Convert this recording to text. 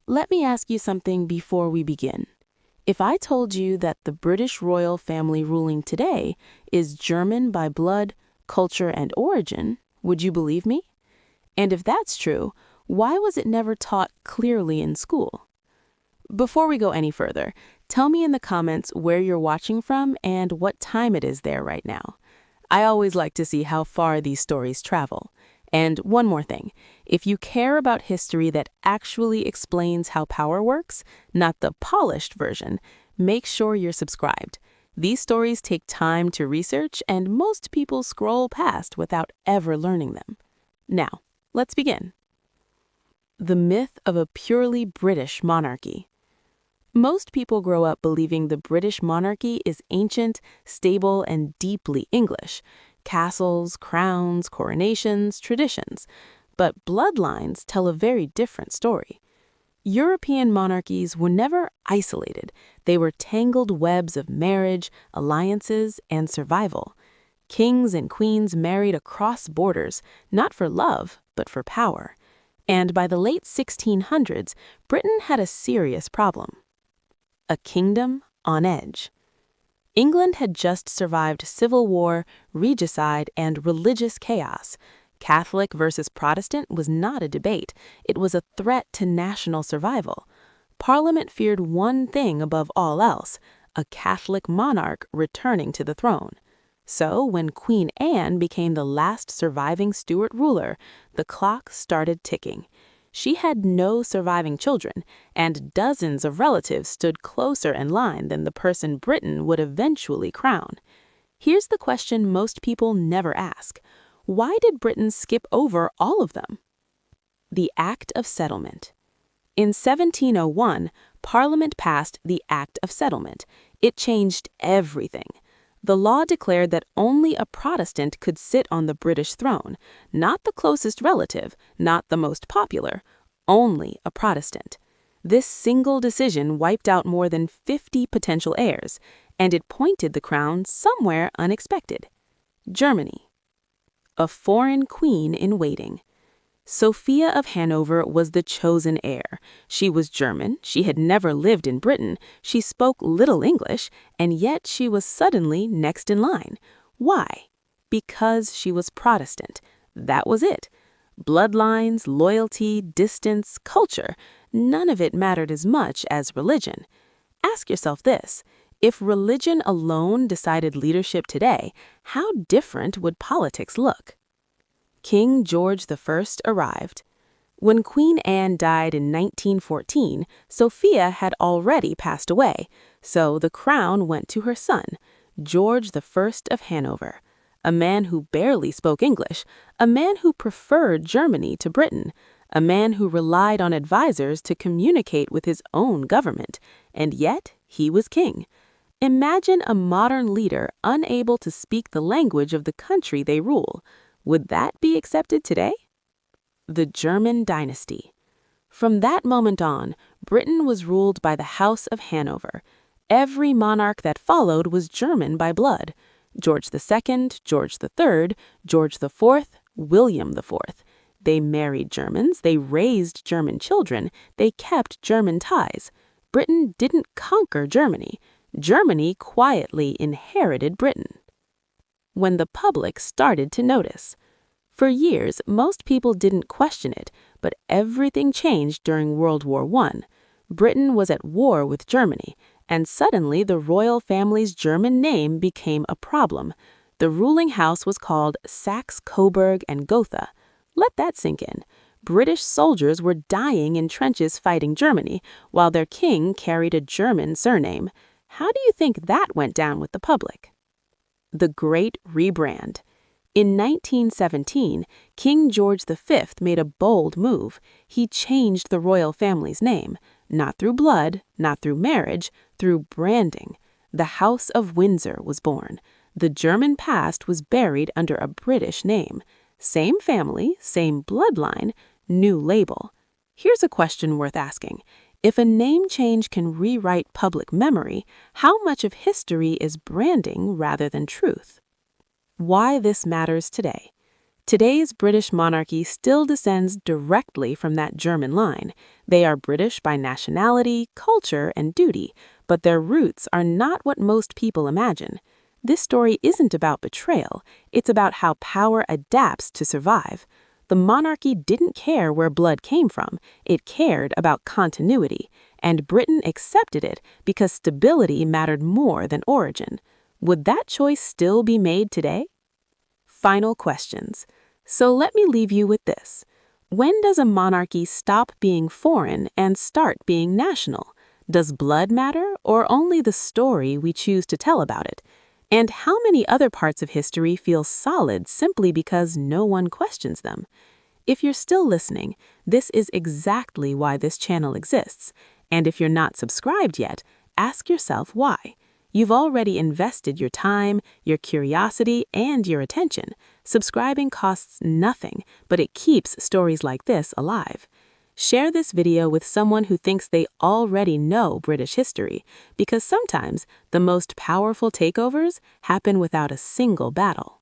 Let me ask you something before we begin. If I told you that the British royal family ruling today is German by blood, culture, and origin, would you believe me? And if that's true, why was it never taught clearly in school? Before we go any further, tell me in the comments where you're watching from and what time it is there right now. I always like to see how far these stories travel. And one more thing, if you care about history that actually explains how power works, not the polished version, make sure you're subscribed. These stories take time to research, and most people scroll past without ever learning them. Now, let's begin. The myth of a purely British monarchy. Most people grow up believing the British monarchy is ancient, stable, and deeply English. Castles, crowns, coronations, traditions. But bloodlines tell a very different story. European monarchies were never isolated. They were tangled webs of marriage, alliances, and survival. Kings and queens married across borders, not for love, but for power. And by the late 1600s, Britain had a serious problem. A kingdom on edge. England had just survived civil war, regicide, and religious chaos. Catholic versus Protestant was not a debate. It was a threat to national survival. Parliament feared one thing above all else, a Catholic monarch returning to the throne. So, when Queen Anne became the last surviving Stuart ruler, the clock started ticking. She had no surviving children, and dozens of relatives stood closer in line than the person Britain would eventually crown. Here's the question most people never ask. Why did Britain skip over all of them? The Act of Settlement. In 1701, Parliament passed the Act of Settlement. It changed everything. The law declared that only a Protestant could sit on the British throne, not the closest relative, not the most popular, only a Protestant. This single decision wiped out more than 50 potential heirs, and it pointed the crown somewhere unexpected. Germany. A foreign queen in waiting. Sophia of Hanover was the chosen heir. She was German, she had never lived in Britain, she spoke little English, and yet she was suddenly next in line. Why? Because she was Protestant. That was it. Bloodlines, loyalty, distance, culture, none of it mattered as much as religion. Ask yourself this. If religion alone decided leadership today, how different would politics look? King George I arrived. When Queen Anne died in 1914, Sophia had already passed away, so the crown went to her son, George I of Hanover, a man who barely spoke English, a man who preferred Germany to Britain, a man who relied on advisors to communicate with his own government, and yet he was king. Imagine a modern leader unable to speak the language of the country they rule. Would that be accepted today? The German dynasty. From that moment on, Britain was ruled by the House of Hanover. Every monarch that followed was German by blood. George II, George III, George IV, William IV. They married Germans, they raised German children, they kept German ties. Britain didn't conquer Germany. Germany quietly inherited Britain. When the public started to notice. For years, most people didn't question it, but everything changed during World War I. Britain was at war with Germany, and suddenly the royal family's German name became a problem. The ruling house was called Saxe-Coburg and Gotha. Let that sink in. British soldiers were dying in trenches fighting Germany, while their king carried a German surname. How do you think that went down with the public? The Great Rebrand. In 1917, King George V made a bold move. He changed the royal family's name, not through blood, not through marriage, through branding. The House of Windsor was born. The German past was buried under a British name. Same family, same bloodline, new label. Here's a question worth asking. If a name change can rewrite public memory, how much of history is branding rather than truth? Why this matters today. Today's British monarchy still descends directly from that German line. They are British by nationality, culture, and duty, but their roots are not what most people imagine. This story isn't about betrayal, it's about how power adapts to survive. The monarchy didn't care where blood came from, it cared about continuity, and Britain accepted it because stability mattered more than origin. Would that choice still be made today? Final questions. So let me leave you with this. When does a monarchy stop being foreign and start being national? Does blood matter, or only the story we choose to tell about it? And how many other parts of history feel solid simply because no one questions them? If you're still listening, this is exactly why this channel exists. And if you're not subscribed yet, ask yourself why. You've already invested your time, your curiosity, and your attention. Subscribing costs nothing, but it keeps stories like this alive. Share this video with someone who thinks they already know British history, because sometimes the most powerful takeovers happen without a single battle.